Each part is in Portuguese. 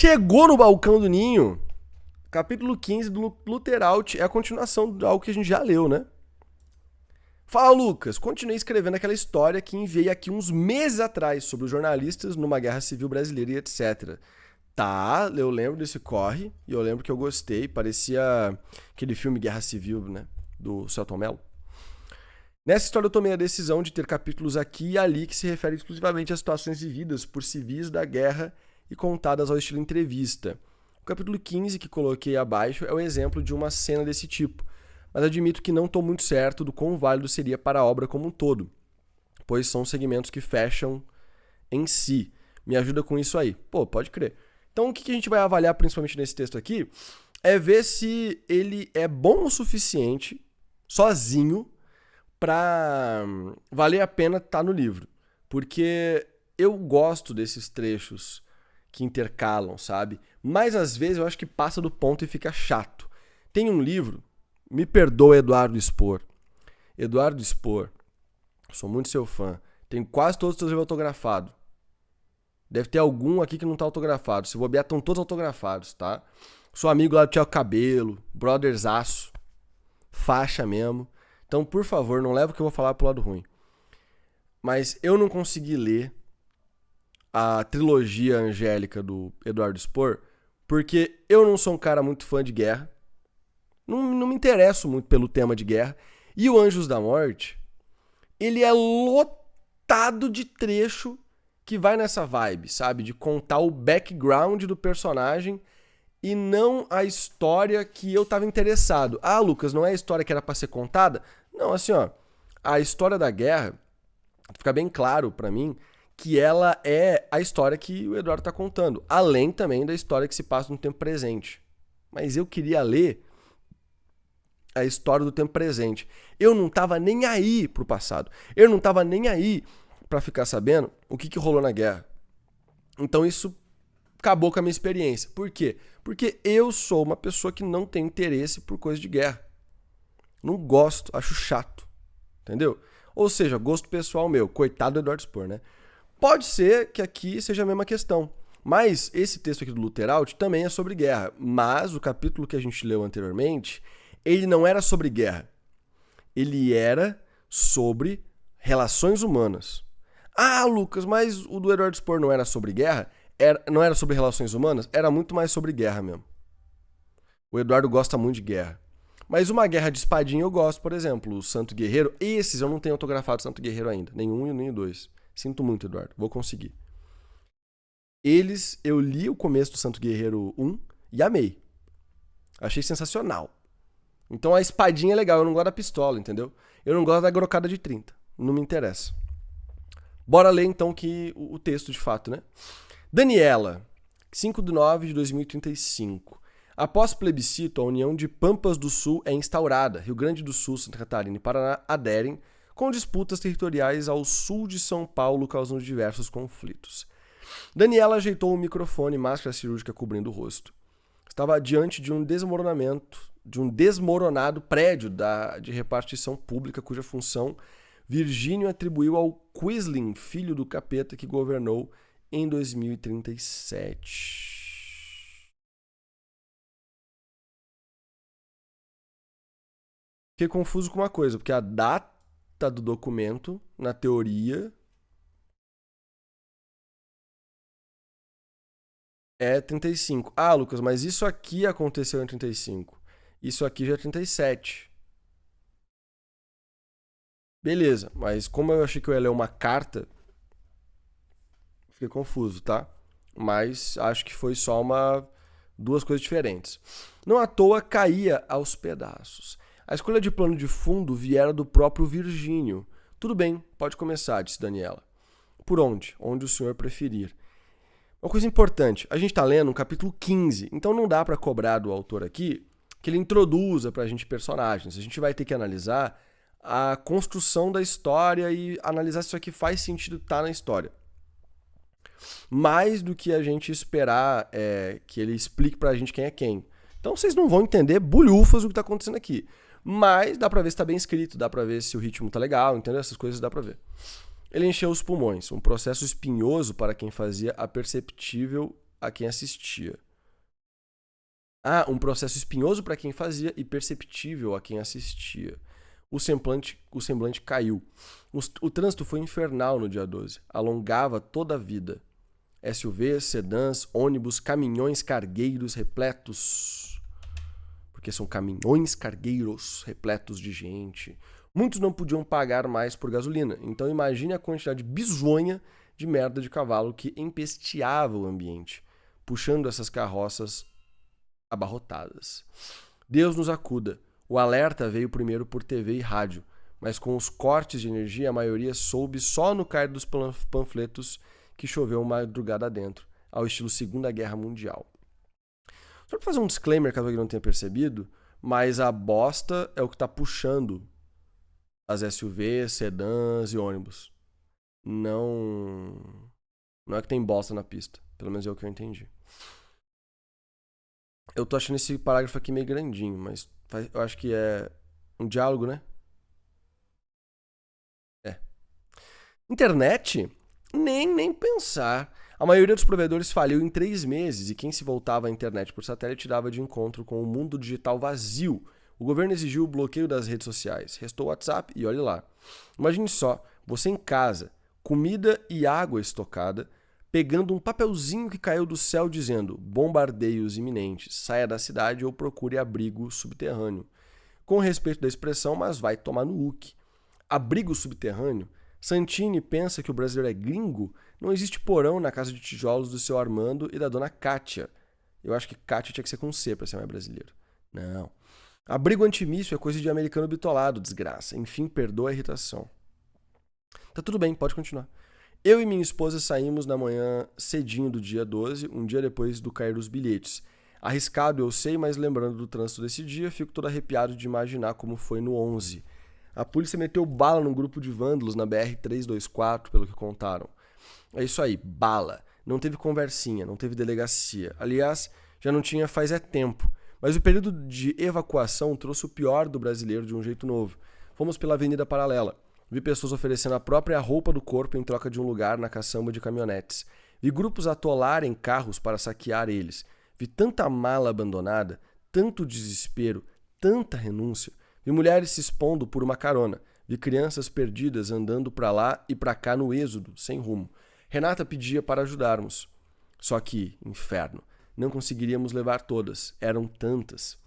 Chegou no balcão do ninho. Capítulo 15 do Luteraut é a continuação de algo que a gente já leu, né? Fala, Lucas. Continuei escrevendo aquela história que enviei aqui uns meses atrás sobre os jornalistas numa guerra civil brasileira e etc. Tá, eu lembro desse corre e eu lembro que eu gostei. Parecia aquele filme Guerra Civil, né? Do Selton Mello. Nessa história eu tomei a decisão de ter capítulos aqui e ali que se referem exclusivamente a situações vividas por civis da guerra e contadas ao estilo entrevista. O capítulo 15 que coloquei abaixo é o exemplo de uma cena desse tipo, mas admito que não estou muito certo do quão válido seria para a obra como um todo, pois são segmentos que fecham em si. Me ajuda com isso aí. Pô, pode crer. Então o que a gente vai avaliar principalmente nesse texto aqui é ver se ele é bom o suficiente, sozinho, para valer a pena estar no livro. Porque eu gosto desses trechos que intercalam, sabe? Mas às vezes eu acho que passa do ponto e fica chato. Tem um livro, me perdoa, Eduardo Spor. Eduardo Spor, sou muito seu fã. Tenho quase todos os seus livros autografados. Deve ter algum aqui que não tá autografado. Se bobear, estão todos autografados, tá? Sou amigo lá do Thiago Cabelo, brotherzaço, faixa mesmo. Então, por favor, não leva o que eu vou falar pro lado ruim. Mas eu não consegui ler a trilogia angélica do Eduardo Spor porque eu não sou um cara muito fã de guerra. Não me interesso muito pelo tema de guerra. E o Anjos da Morte, ele é lotado de trecho que vai nessa vibe, sabe? De contar o background do personagem e não a história que eu tava interessado. Ah, Lucas, não é a história que era pra ser contada? Não, assim, ó, a história da guerra, fica bem claro pra mim que ela é a história que o Eduardo tá contando, além também da história que se passa no tempo presente. Mas eu queria ler a história do tempo presente. Eu não tava nem aí pro passado. Eu não tava nem aí pra ficar sabendo o que rolou na guerra. Então isso acabou com a minha experiência. Por quê? Porque eu sou uma pessoa que não tem interesse por coisa de guerra. Não gosto, acho chato. Entendeu? Ou seja, gosto pessoal meu. Coitado do Eduardo Spor, né? Pode ser que aqui seja a mesma questão. Mas esse texto aqui do Luteraut também é sobre guerra. Mas o capítulo que a gente leu anteriormente, ele não era sobre guerra. Ele era sobre relações humanas. Ah, Lucas, mas o do Eduardo Spor não era sobre guerra? Não era sobre relações humanas? Era muito mais sobre guerra mesmo. O Eduardo gosta muito de guerra. Mas uma guerra de espadinha eu gosto, por exemplo, o Santo Guerreiro. Esses eu não tenho autografado Santo Guerreiro ainda. Nenhum e nem o dois. Sinto muito, Eduardo. Vou conseguir. Eles, eu li o começo do Santo Guerreiro 1 e amei. Achei sensacional. Então a espadinha é legal. Eu não gosto da pistola, entendeu? Eu não gosto da grocada de 30. Não me interessa. Bora ler então o texto de fato, né? Daniela, 5/9/2035. Após plebiscito, a União de Pampas do Sul é instaurada. Rio Grande do Sul, Santa Catarina e Paraná aderem, com disputas territoriais ao sul de São Paulo, causando diversos conflitos. Daniela ajeitou o microfone e máscara cirúrgica cobrindo o rosto. Estava diante de um desmoronado prédio de repartição pública, cuja função Virgínio atribuiu ao Quisling, filho do capeta que governou em 2037. Fiquei confuso com uma coisa, porque a data do documento, na teoria, é 35. Ah, Lucas, mas isso aqui aconteceu em 35. Isso aqui já é 37. Beleza, mas como eu achei que eu ia ler uma carta, fiquei confuso, tá? Mas acho que foi só duas coisas diferentes. Não à toa caía aos pedaços. A escolha de plano de fundo viera do próprio Virgínio. Tudo bem, pode começar, disse Daniela. Por onde? Onde o senhor preferir. Uma coisa importante, a gente está lendo um capítulo 15, então não dá para cobrar do autor aqui que ele introduza para a gente personagens. A gente vai ter que analisar a construção da história e analisar se isso aqui faz sentido estar na história. Mais do que a gente esperar que ele explique pra gente quem é quem. Então vocês não vão entender bulhufas do que tá acontecendo aqui. Mas dá pra ver se tá bem escrito, dá pra ver se o ritmo tá legal, entendeu? Essas coisas dá pra ver. Ele encheu os pulmões, um processo espinhoso para quem fazia a perceptível a quem assistia. Um processo espinhoso para quem fazia e perceptível a quem assistia. O semblante caiu. O trânsito foi infernal no dia 12. Alongava toda a vida. SUVs, sedãs, ônibus, caminhões cargueiros repletos. Porque são caminhões cargueiros repletos de gente. Muitos não podiam pagar mais por gasolina. Então imagine a quantidade bizonha de merda de cavalo que empesteava o ambiente, puxando essas carroças abarrotadas. Deus nos acuda. O alerta veio primeiro por TV e rádio, mas com os cortes de energia a maioria soube só no cair dos panfletos que choveu madrugada dentro, ao estilo Segunda Guerra Mundial. Só para fazer um disclaimer, caso alguém não tenha percebido, mas a bosta é o que está puxando as SUVs, sedãs e ônibus. Não é que tem bosta na pista, pelo menos é o que eu entendi. Eu tô achando esse parágrafo aqui meio grandinho, mas eu acho que é um diálogo, né? Internet? Nem pensar. A maioria dos provedores faliu em 3 meses e quem se voltava à internet por satélite dava de encontro com o mundo digital vazio. O governo exigiu o bloqueio das redes sociais. Restou o WhatsApp e olhe lá. Imagine só, você em casa, comida e água estocada, pegando um papelzinho que caiu do céu dizendo bombardeios iminentes, saia da cidade ou procure abrigo subterrâneo. Com respeito da expressão, mas vai tomar no uke. Abrigo subterrâneo? Santini pensa que o brasileiro é gringo? Não existe porão na casa de tijolos do seu Armando e da dona Kátia. Eu acho que Kátia tinha que ser com C para ser mais brasileiro. Não. Abrigo antimíssil é coisa de americano bitolado, desgraça. Enfim, perdoa a irritação. Tá tudo bem, pode continuar. Eu e minha esposa saímos na manhã cedinho do dia 12, um dia depois do cair dos bilhetes. Arriscado eu sei, mas lembrando do trânsito desse dia, fico todo arrepiado de imaginar como foi no 11. A polícia meteu bala num grupo de vândalos na BR-324, pelo que contaram. É isso aí, bala. Não teve conversinha, não teve delegacia. Aliás, já não tinha faz tempo. Mas o período de evacuação trouxe o pior do brasileiro de um jeito novo. Fomos pela Avenida Paralela. Vi pessoas oferecendo a própria roupa do corpo em troca de um lugar na caçamba de caminhonetes. Vi grupos atolarem carros para saquear eles. Vi tanta mala abandonada, tanto desespero, tanta renúncia. Vi mulheres se expondo por uma carona. Vi crianças perdidas andando para lá e para cá no êxodo, sem rumo. Renata pedia para ajudarmos. Só que, inferno, não conseguiríamos levar todas. Eram tantas.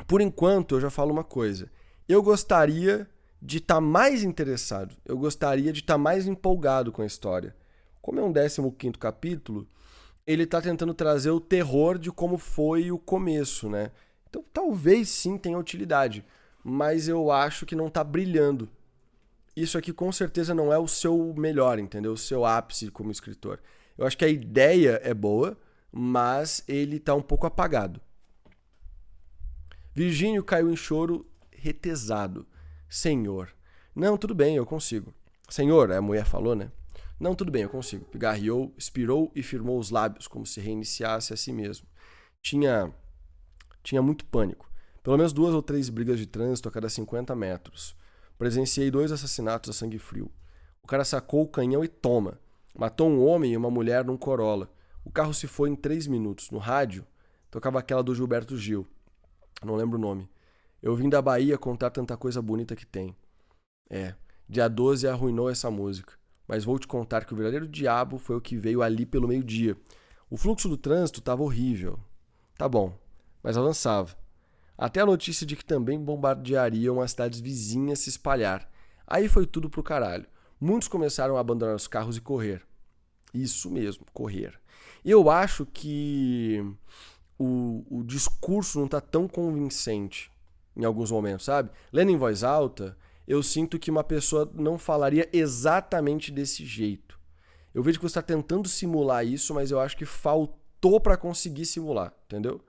Por enquanto, eu já falo uma coisa. Eu gostaria de estar mais interessado. Eu gostaria de estar mais empolgado com a história. Como é um 15º capítulo, ele está tentando trazer o terror de como foi o começo, né? Então, talvez sim tenha utilidade, mas eu acho que não está brilhando. Isso aqui com certeza não é o seu melhor, entendeu? O seu ápice como escritor. Eu acho que a ideia é boa, mas ele está um pouco apagado. Virgínio caiu em choro retesado. Senhor. Não, tudo bem, eu consigo. Senhor, a mulher falou, né? Não, tudo bem, eu consigo. Pigarreou, expirou e firmou os lábios, como se reiniciasse a si mesmo. Tinha muito pânico. Pelo menos 2 ou 3 brigas de trânsito a cada 50 metros. Presenciei 2 assassinatos a sangue frio. O cara sacou o canhão e toma. Matou um homem e uma mulher num Corolla. O carro se foi em 3 minutos. No rádio, tocava aquela do Gilberto Gil. Não lembro o nome. Eu vim da Bahia contar tanta coisa bonita que tem. Dia 12 arruinou essa música. Mas vou te contar que o verdadeiro diabo foi o que veio ali pelo meio-dia. O fluxo do trânsito estava horrível. Tá bom, mas avançava. Até a notícia de que também bombardeariam as cidades vizinhas se espalhar. Aí foi tudo pro caralho. Muitos começaram a abandonar os carros e correr. Isso mesmo, correr. Eu acho que o discurso não tá tão convincente em alguns momentos, sabe? Lendo em voz alta, eu sinto que uma pessoa não falaria exatamente desse jeito. Eu vejo que você está tentando simular isso, mas eu acho que faltou para conseguir simular, entendeu?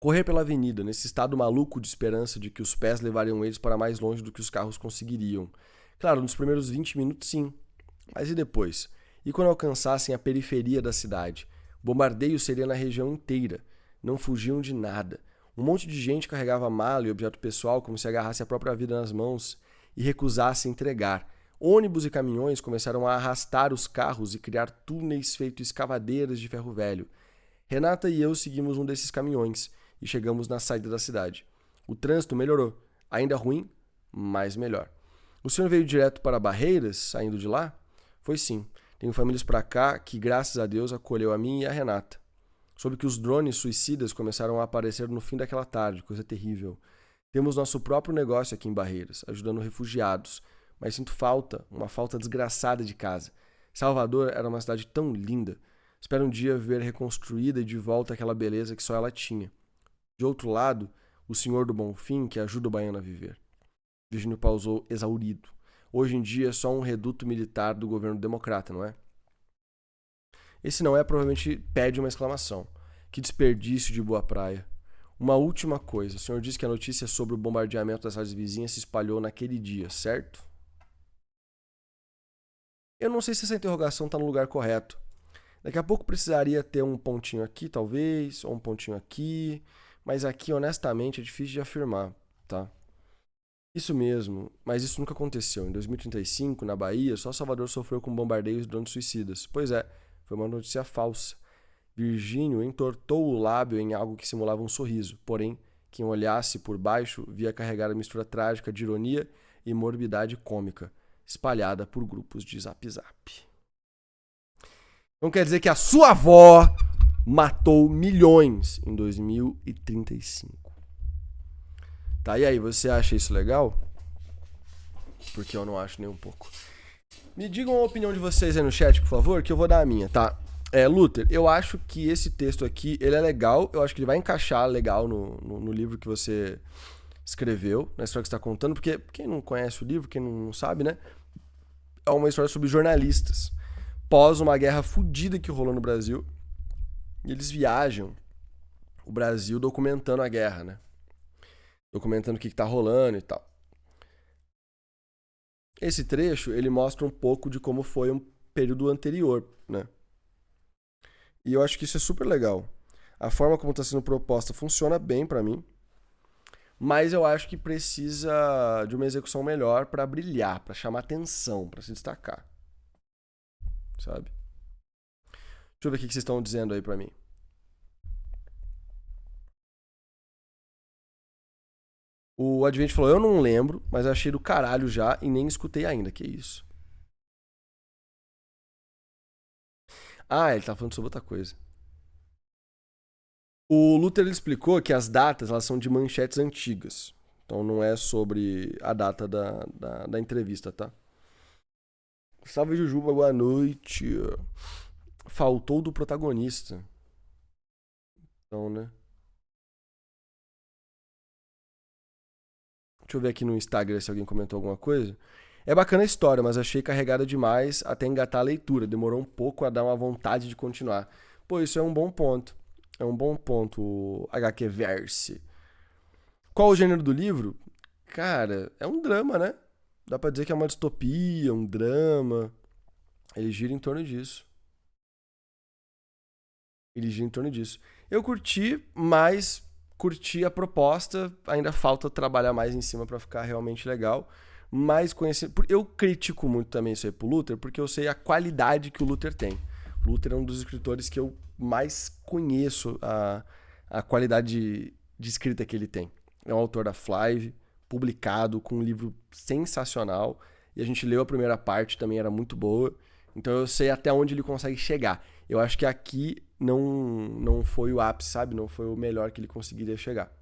Correr pela avenida, nesse estado maluco de esperança de que os pés levariam eles para mais longe do que os carros conseguiriam. Claro, nos primeiros 20 minutos sim, mas e depois? E quando alcançassem a periferia da cidade? O bombardeio seria na região inteira. Não fugiam de nada. Um monte de gente carregava mala e objeto pessoal como se agarrasse a própria vida nas mãos e recusasse entregar. Ônibus e caminhões começaram a arrastar os carros e criar túneis feitos escavadeiras de ferro velho. Renata e eu seguimos um desses caminhões e chegamos na saída da cidade. O trânsito melhorou. Ainda ruim, mas melhor. O senhor veio direto para Barreiras, saindo de lá? Foi sim. Tenho famílias para cá que, graças a Deus, acolheu a mim e a Renata. Soube que os drones suicidas começaram a aparecer no fim daquela tarde, coisa terrível. Temos nosso próprio negócio aqui em Barreiras, ajudando refugiados, mas sinto falta, uma falta desgraçada de casa. Salvador era uma cidade tão linda. Espero um dia ver reconstruída e de volta aquela beleza que só ela tinha. De outro lado, o senhor do Bonfim, que ajuda o baiano a viver. Virgínio pausou exaurido. Hoje em dia é só um reduto militar do governo democrata, não é? Esse não é provavelmente pede uma exclamação. Que desperdício de boa praia. Uma última coisa. O senhor disse que a notícia sobre o bombardeamento das cidades vizinhas se espalhou naquele dia, certo? Eu não sei se essa interrogação está no lugar correto. Daqui a pouco precisaria ter um pontinho aqui, talvez, ou um pontinho aqui. Mas aqui, honestamente, é difícil de afirmar, tá? Isso mesmo, mas isso nunca aconteceu. Em 2035, na Bahia, só Salvador sofreu com bombardeios de drones suicidas. Pois é, foi uma notícia falsa. Virgínio entortou o lábio em algo que simulava um sorriso. Porém, quem olhasse por baixo via carregar a mistura trágica de ironia e morbidade cômica, espalhada por grupos de zap-zap. Então quer dizer que a sua avó matou milhões em 2035. Tá, e aí, você acha isso legal? Porque eu não acho nem um pouco. Me digam a opinião de vocês aí no chat, por favor, que eu vou dar a minha, tá? Luther, eu acho que esse texto aqui, ele é legal, eu acho que ele vai encaixar legal no livro que você escreveu, na história que você está contando, porque quem não conhece o livro, quem não sabe, né? É uma história sobre jornalistas. Pós uma guerra fodida que rolou no Brasil, e eles viajam o Brasil documentando a guerra, né? Documentando o que tá rolando e tal. Esse trecho, ele mostra um pouco de como foi um período anterior, né? E eu acho que isso é super legal. A forma como está sendo proposta funciona bem pra mim, mas eu acho que precisa de uma execução melhor pra brilhar, pra chamar atenção, pra se destacar. Sabe? Deixa eu ver o que vocês estão dizendo aí pra mim. O Advent falou, eu não lembro, mas achei do caralho já e nem escutei ainda. Que isso? Ah, ele tá falando sobre outra coisa. O Luther ele explicou que as datas elas são de manchetes antigas. Então não é sobre a data da entrevista, tá? Salve Jujuba, boa noite. Faltou do protagonista. Então, né? Deixa eu ver aqui no Instagram se alguém comentou alguma coisa. É bacana a história, mas achei carregada demais até engatar a leitura. Demorou um pouco a dar uma vontade de continuar. Pô, isso é um bom ponto. É um bom ponto, HQ Verse. Qual o gênero do livro? Cara, é um drama, né? Dá pra dizer que é uma distopia, um drama. Ele gira em torno disso. Ele gira em torno disso. Eu curti, mas curti a proposta. Ainda falta trabalhar mais em cima pra ficar realmente legal. Mas conhecendo. Eu critico muito também isso aí pro Luther, porque eu sei a qualidade que o Luther tem. O Luther é um dos escritores que eu mais conheço a qualidade de escrita que ele tem. É um autor da Flive, publicado com um livro sensacional. E a gente leu a primeira parte, também era muito boa. Então eu sei até onde ele consegue chegar. Eu acho que aqui não foi o ápice, sabe? Não foi o melhor que ele conseguiria chegar.